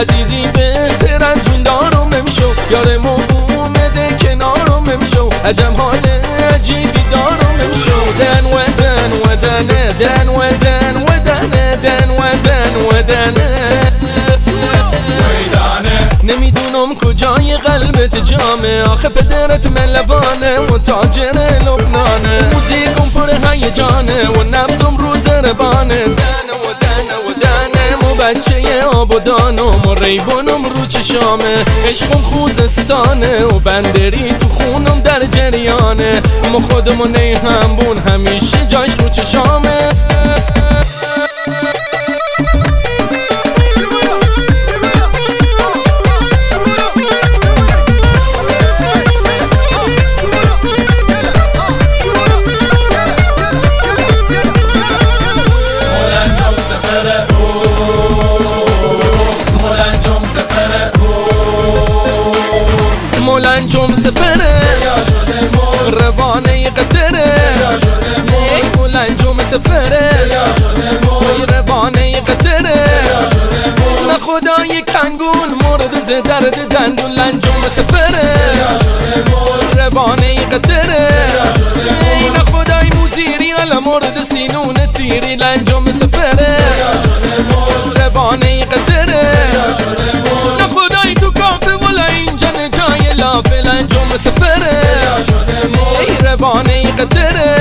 عزیزی بهتر از جون دارم نمیشو، یارم اومده کنارم نمیشو، عجب حال عجیبی دارم نمیشو. دن و دن و دنه دن و دن و دنه دن و دن و دنه نمیدونم کجای قلبت جامه، آخه پدرت ملوانه و تاجر لبنانه، موزیکم پر هیجانه و نبضم رو زربانه. دنه و دنه و دنه و بچه آبادانم و ریبانم رو چشامه، عشقم خوزستانه و بندری تو خونم در جریانه، ما خودمون همبون همیشه جاش رو چشامه. مولنجم سفره روانه قطره، مولنجم سفره روانه قطره، نه خدای کنگون مورد ز درد دندون. لنجم سفره روانه قطره، نه خدای موزیری علا مورد سینون تیری. لنجم سفره روانه قطره، نه خدای تو کافه ولا اینجا جای لافه. لنجم سفره روانه قطره.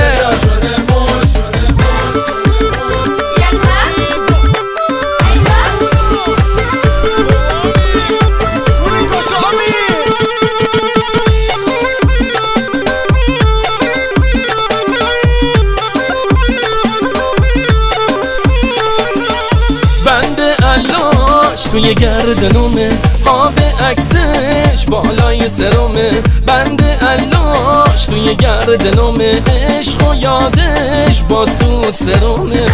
توی گردنومه قاب عکسش بالای سرومه، بند علاش توی گردنومه، عشق و یادش باز تو سرومه.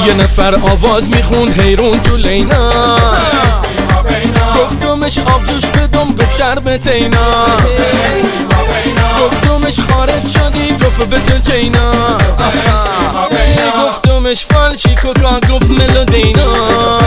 یه نفر آواز میخون حیرون تو لینا، گفتمش آب جوش بدم گفت شربت اینا، گفتمش خارج شدی گفت بده چینا، گفتمش فالشی کوکا گفت ملودینا.